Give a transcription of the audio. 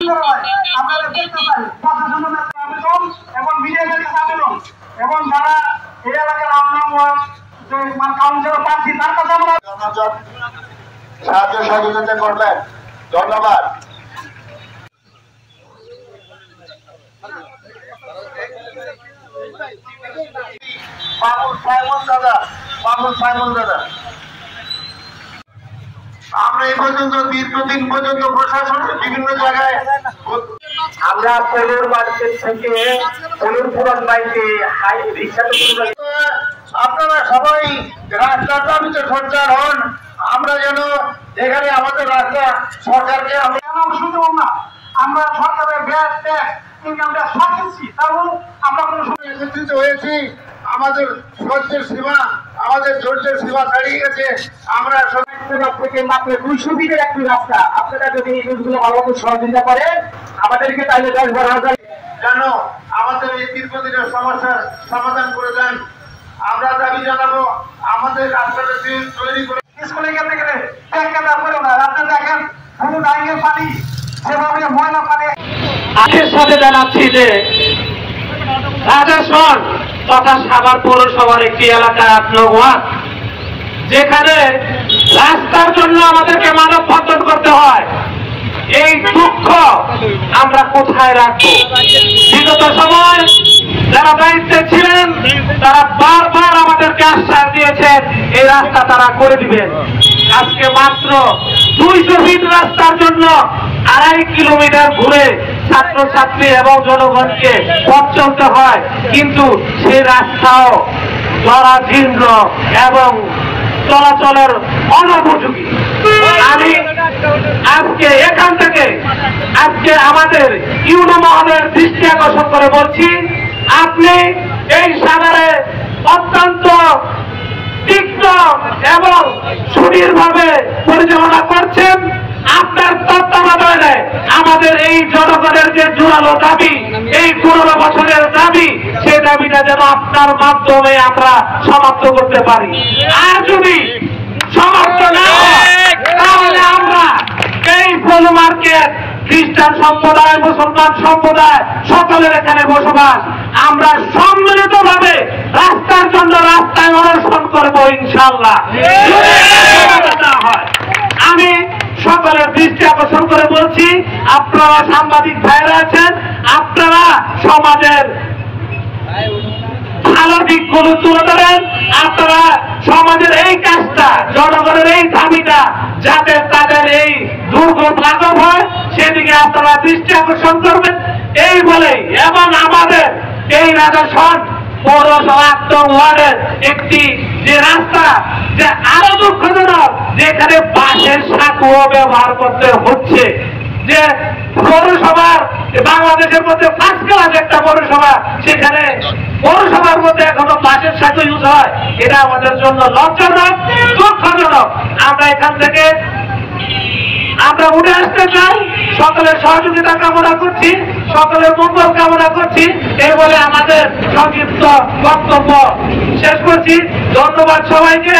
সুন্দর হয় আপনারা দেখতে চাই। প্রশাসনের আবেদন এবং বিজেপির আবেদন এবং যারা এই এলাকার আপনার কাউন্সিলর প্রার্থী তার কাছে আমরা সাহায্য সহযোগিতা করবেন। ধন্যবাদ। আমরা এই পর্যন্ত দীর্ঘদিন পর্যন্ত প্রশাসনের বিভিন্ন জায়গায় আমরা পলুর মার্কেট থেকে পলুর পুরান বাইকে হাই রিক্সা আপনারা সবাই রাস্তার দাবিতে সোচ্চার হন। আমরা যেন এখানে আমাদের রাস্তা সরকারকে শুনতে না, আমরা সরকারের ব্যাস ট্যাক্স ইনকামটা সব দিচ্ছি, তারপর আমরা কোনো সময় একত্রিত হয়েছি। আমাদের সহ্যের সীমা, আমাদের ধৈর্যের সীমা ছাড়িয়ে গেছে। আমরা থেকে মাত্র 200 ফিটের একটি রাস্তা, আপনারা যদি এই জিনিসগুলো ভালোভাবে সহযোগিতা করেন আমাদেরকে তাহলে 10-12 যেন আমাদের এই দীর্ঘদিনের সমস্যার সমাধান করে দেন। আমরা দাবি জানাবো আমাদের রাস্তাটা তৈরি করে। স্কুলে যেতে গেলে ট্যাঙ্কাটা করে না, রাস্তা দেখেন কোনো ডাইনের পানি সেভাবে ময়লা পানি। আজকের সাথে জানাচ্ছি যে রাজাসর তথা সাভার পৌরসভার একটি এলাকা 8 নং ওয়ার্ড, যেখানে রাস্তার জন্য আমাদেরকে মানববন্ধন করতে হয়। এই দুঃখ আমরা কোথায় রাখবো? বিগত সময় যারা দায়িত্বে ছিলেন তারা বারবার আমাদেরকে আশ্বাস দিয়েছেন এই রাস্তা তারা করে দিবেন। আজকে মাত্র 200 ফিট রাস্তার জন্য 2.5 কিলোমিটার ঘুরে ছাত্রছাত্রী এবং জনগণকে পথ চলতে হয়, কিন্তু সেই রাস্তাও জরাজীর্ণ এবং চলাচলের অনুপযোগী। আমি আজকে এখান থেকে আমাদের ইউনো মহলের দৃষ্টি আকর্ষণ করে বলছি, আপনি এই সাগরে অত্যন্ত তীক্ষ্ণ এবং সুদৃঢ়ভাবে পরিচালনা করছেন। আপনার তত্ত্বাবধানে আমাদের এই জনগণের যে জোরালো দাবি, এই 15 বছরের দাবি, সেই দাবিটা যেন আপনার মাধ্যমে আমরা সমাপ্ত করতে পারি। আর যদি সমাপ্ত না হয় তাহলে আমরা এই পলু মার্কেট, খ্রিস্টান সম্প্রদায়, মুসলমান সম্প্রদায় সকলের এখানে বসবাস, আমরা সম্মিলিতভাবে রাস্তার জন্য রাস্তায় অনশন করবো ইনশাআল্লাহ। আমি সকলের দৃষ্টি আকর্ষণ করে বলছি, আপনারা সাংবাদিক ভাইরা আছেন, আপনারা সমাজের ভালো দিকগুলো তুলে ধরেন। আপনারা সমাজের এই কাজটা, জনগণের এই দাবিটা যাতে তাদের এই দুর্ভোগ লাঘব হয় সেদিকে আপনারা দৃষ্টি আকর্ষণ করবেন এই বলেই, এবং আমাদের এই রাজাসর পৌরসভা 8 নং ওয়ার্ডের একটি যে রাস্তা, যে আরো দুঃখজনক, যেখানে বাঁশের সাঁকুও ব্যবহার করতে হচ্ছে। যে পৌরসভার বাংলাদেশের মধ্যে 5 ক্লাস একটা পৌরসভা, সেখানে পৌরসভার মধ্যে এখনো বাঁশের সাঁকু ইউজ হয়, এটা আমাদের জন্য লজ্জাজনক, দুঃখজনক। আমরা এখান থেকে উঠে আসতে চাই। সকলের সহযোগিতা কামনা করছি, সকলের মঙ্গল কামনা করছি এই বলে আমাদের সংক্ষিপ্ত বক্তব্য শেষ করছি। ধন্যবাদ সবাইকে।